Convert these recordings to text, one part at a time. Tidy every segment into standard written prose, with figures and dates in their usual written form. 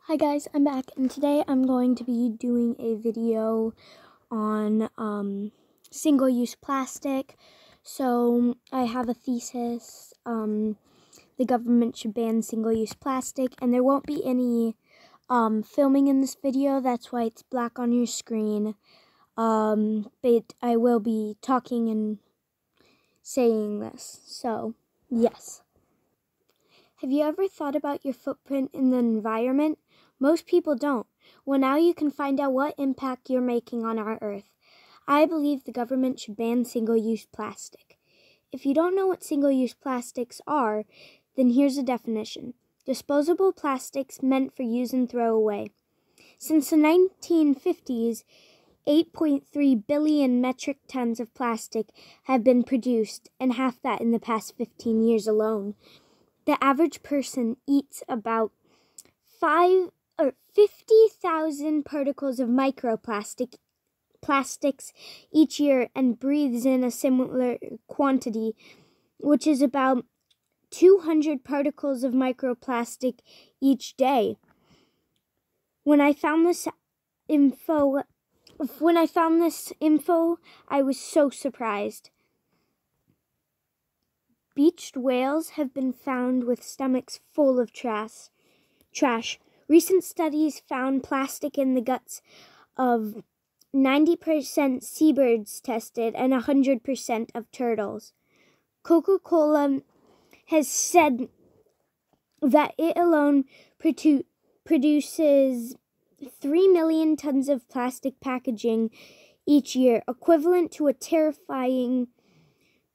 Hi guys, I'm back, and today I'm going to be doing a video on single-use plastic. So I have a thesis. The government should ban single-use plastic, and there won't be any filming in this video. That's why it's black on your screen. But I will be talking and saying this. So yes. Have you ever thought about your footprint in the environment? Most people don't. Well, now you can find out what impact you're making on our Earth. I believe the government should ban single-use plastic. If you don't know what single-use plastics are, then here's a definition. Disposable plastics meant for use and throw away. Since the 1950s, 8.3 billion metric tons of plastic have been produced, and half that in the past 15 years alone. The average person eats about 50,000 particles of microplastics each year and breathes in a similar quantity, which is about 200 particles of microplastic each day. When I found this info, I was so surprised. Beached whales have been found with stomachs full of trash. Recent studies found plastic in the guts of 90% seabirds tested and 100% of turtles. Coca-Cola has said that it alone produces 3 million tons of plastic packaging each year, equivalent to a terrifying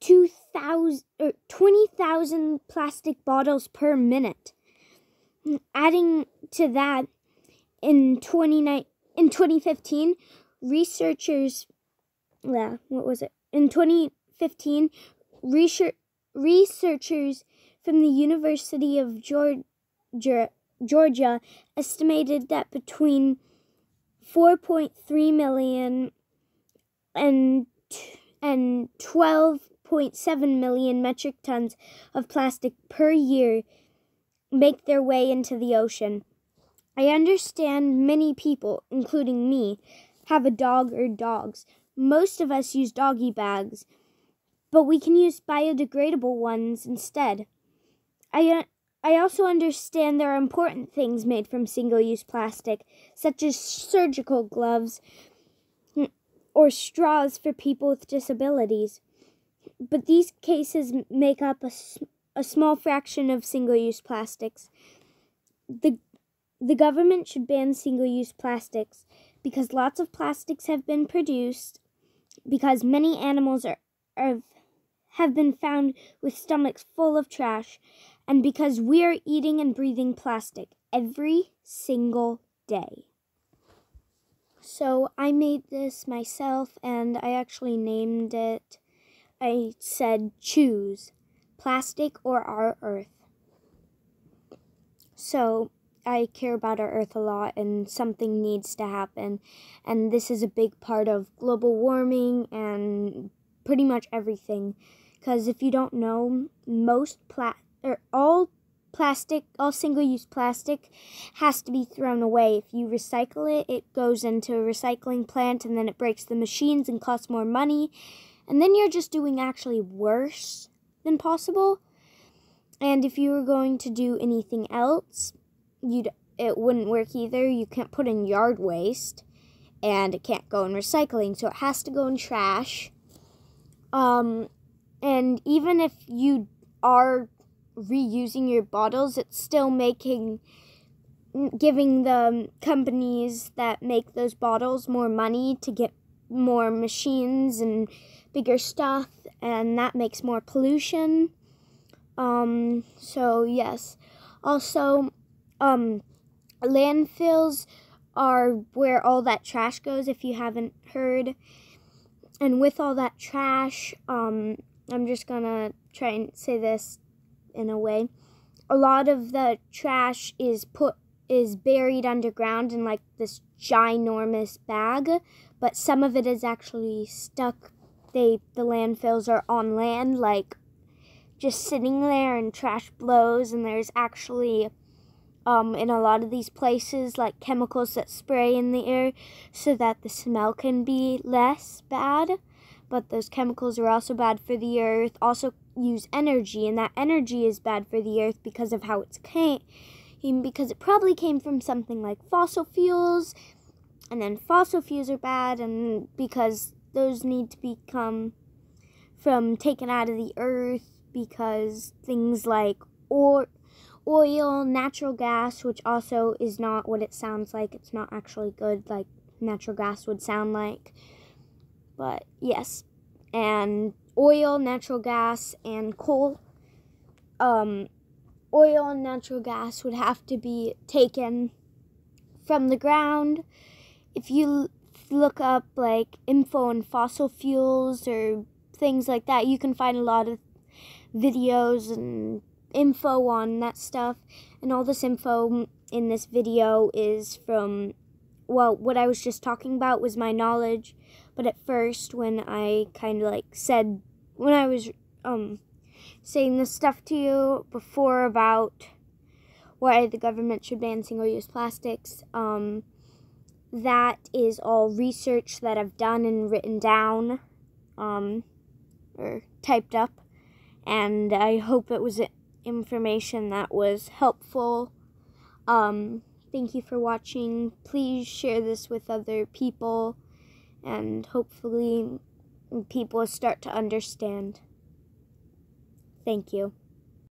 20,000 plastic bottles per minute. Adding to that, in 2015, researchers from the University of Georgia estimated that between 4.3 million and 12.7 million metric tons of plastic per year make their way into the ocean. I understand many people, including me, have a dog or dogs. Most of us use doggy bags, but we can use biodegradable ones instead. I also understand there are important things made from single-use plastic, such as surgical gloves or straws for people with disabilities. But these cases make up a small fraction of single-use plastics. The government should ban single-use plastics because lots of plastics have been produced, because many animals have been found with stomachs full of trash, and because we are eating and breathing plastic every single day. So I made this myself, and I actually named it. I said, choose plastic or our Earth. So I care about our Earth a lot, and something needs to happen. And this is a big part of global warming and pretty much everything. Because if you don't know, all single-use plastic has to be thrown away. If you recycle it, it goes into a recycling plant, and then it breaks the machines and costs more money. And then you're just doing actually worse than possible. And if you were going to do anything else, it wouldn't work either. You can't put in yard waste, and it can't go in recycling, so it has to go in trash. And even if you are reusing your bottles, it's still giving the companies that make those bottles more money to get more machines and bigger stuff, and that makes more pollution. So yes. Also, landfills are where all that trash goes, if you haven't heard. And with all that trash, I'm just gonna try and say this in a way. A lot of the trash is buried underground in like this ginormous bag, but some of it is actually stuck. The landfills are on land, like just sitting there, and trash blows, and there's actually in a lot of these places, like chemicals that spray in the air so that the smell can be less bad. But those chemicals are also bad for the earth, also use energy, and that energy is bad for the earth because of how it's came, because it probably came from something like fossil fuels, and then fossil fuels are bad, and because those need to become taken out of the earth, because things like oil, natural gas, which also is not what it sounds like. It's not actually good like natural gas would sound like. But yes, and oil, natural gas, and coal. Oil and natural gas would have to be taken from the ground. If you look up like info on fossil fuels or things like that, you can find a lot of videos and info on that stuff. And all this info in this video is from, well, what I was just talking about was my knowledge. But at first, when I kind of like said, when I was saying this stuff to you before about why the government should ban single-use plastics, that is all research that I've done and written down, or typed up, and I hope it was information that was helpful. Thank you for watching. Please share this with other people, and hopefully people start to understand. Thank you.